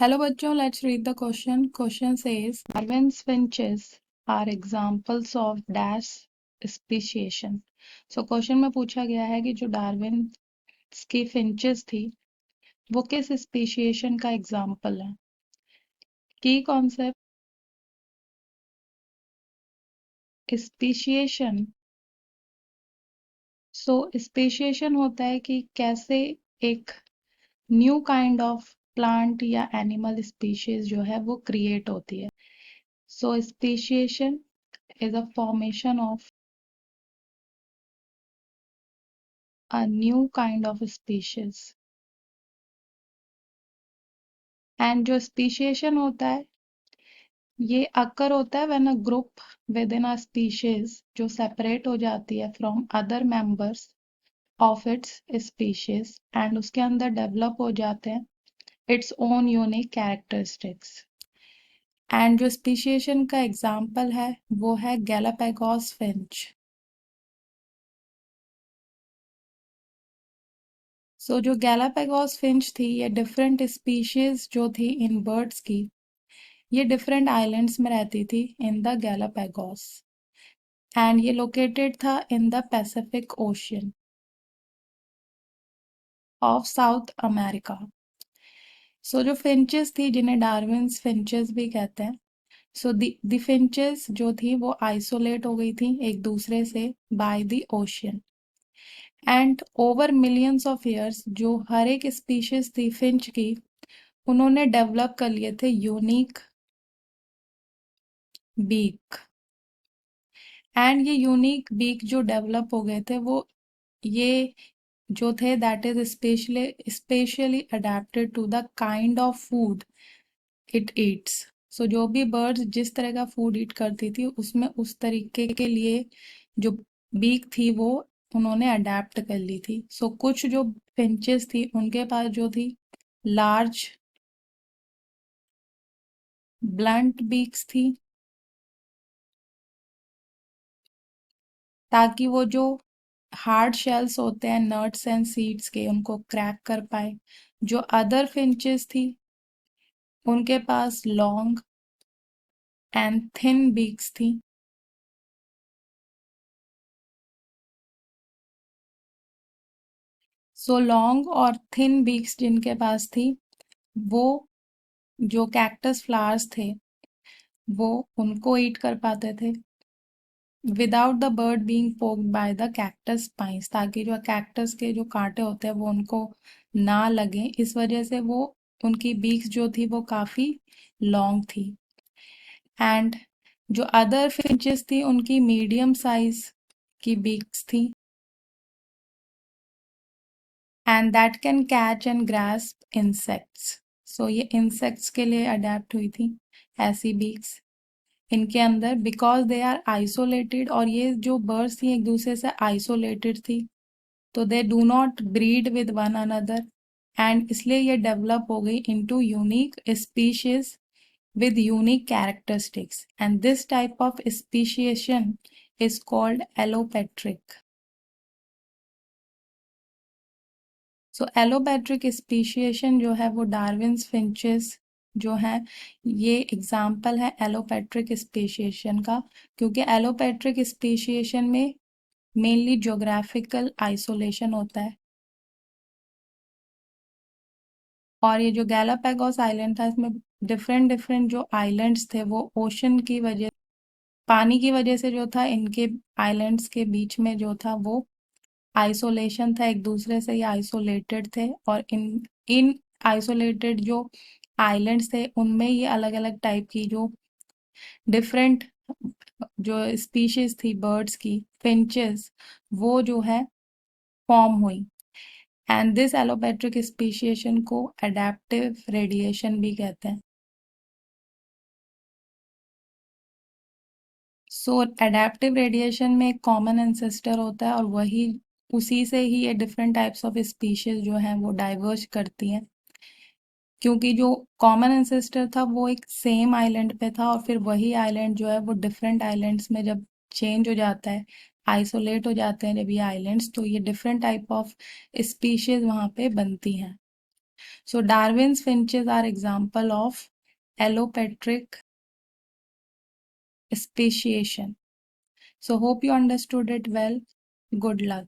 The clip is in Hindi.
Hello बच्चों, let's read the question. Question says Darwin's finches are examples of dash speciation. So question में पूछा गया है कि जो डार्विन की फिंचेस थी वो किस स्पीशिएशन का एग्जाम्पल है। की कॉन्सेप्ट स्पीशिएशन। सो स्पीशिएशन होता है कि कैसे एक न्यू काइंड ऑफ प्लांट या एनिमल स्पीशीज जो है वो क्रिएट होती है। सो speciation is a formation of a new kind of species। And जो स्पीशिएशन होता है ये अकर होता है when a group with in a species जो सेपरेट हो जाती है from other members of its species and उसके अंदर डेवलप हो जाते हैं its own unique characteristics. And जो स्पीशिएशन का एग्जाम्पल है वो है गैलापागोस फिंच। सो जो गैलापागोस फिंच थी ये डिफरेंट स्पीशीज जो थी इन बर्ड्स की ये डिफरेंट आइलैंड्स में रहती थी इन द गैलापागोस एंड ये लोकेटेड था in the Pacific Ocean of South America. So जो फिंचेस थी जिन्हें डार्विन्स फिंचेस भी कहते हैं, सो द फिंचेस जो थी वो आइसोलेट हो गई थी एक दूसरे से by the ocean and over millions of years जो हर एक स्पीशीज थी फिंच की उन्होंने डेवलप कर लिए थे यूनिक बीक एंड ये यूनिक बीक जो डेवलप हो गए थे वो ये जो थे that is specially adapted to the kind of food it eats. So जो भी बर्ड्स जिस तरह का फूड ईट करती थी उसमें उस तरीके के लिए जो बीक थी वो उन्होंने अडेप्ट कर ली थी। सो कुछ जो फिंचेस थी उनके पास जो थी लार्ज ब्लंट बीक्स थी ताकि वो जो हार्ड शेल्स होते हैं नट्स एंड सीड्स के उनको क्रैक कर पाए। जो अदर फिंचेस थी उनके पास लॉन्ग एंड थिन बीक्स थी। सो लॉन्ग और थिन बीक्स जिनके पास थी वो जो कैक्टस फ्लावर्स थे वो उनको ईट कर पाते थे without the bird being poked by the cactus spines ताकि जो कैक्टस के जो कांटे होते हैं वो उनको ना लगे। इस वजह से वो उनकी बीक्स जो थी वो काफी लॉन्ग थी एंड जो अदर फिंचेस थी उनकी मीडियम साइज की बीक्स थी and that can catch and grasp insects. So ये इंसेक्ट्स के लिए अडेप्ट हुई थी ऐसी बीक्स इनके अंदर बिकॉज दे आर आइसोलेटेड और ये जो बर्ड्स थी एक दूसरे से आइसोलेटेड थी तो they do not breed with one another and इसलिए ये डेवलप हो गई into unique species with unique characteristics and this type of speciation is called allopatric। so allopatric speciation जो है वो डार्विन्स फिंचेस जो है ये एग्जाम्पल है एलोपैट्रिक स्पेशिएशन का क्योंकि एलोपैट्रिक स्पेशिएशन में मेनली ज्योग्राफिकल आइसोलेशन होता है और ये जो गैलापागोस आइलैंड था इसमें डिफरेंट डिफरेंट जो आइलैंड्स थे वो ओशन की वजह पानी की वजह से जो था इनके आइलैंड्स के बीच में जो था वो आइसोलेशन था एक दूसरे से ये आइसोलेटेड थे और इन इन आइसोलेटेड जो आइलैंड्स थे उनमें ये अलग अलग टाइप की जो डिफरेंट जो स्पीशीज थी बर्ड्स की फिंचेस वो जो है फॉर्म हुई एंड दिस एलोपैट्रिक स्पीशिएशन को अडेप्टिव रेडिएशन भी कहते हैं। सो एडेप्टिव रेडिएशन में एक कॉमन एंसेस्टर होता है और वही उसी से ही ये डिफरेंट टाइप्स ऑफ स्पीशीज जो हैं वो डाइवर्ज करती हैं क्योंकि जो कॉमन एंसेस्टर था वो एक सेम आइलैंड पे था और फिर वही आइलैंड जो है वो डिफरेंट आइलैंड्स में जब चेंज हो जाता है आइसोलेट हो जाते हैं जब ये आइलैंड्स तो ये डिफरेंट टाइप ऑफ स्पीशीज वहाँ पे बनती हैं। So Darwin's finches are example of allopatric speciation. So hope you understood it well. Good luck.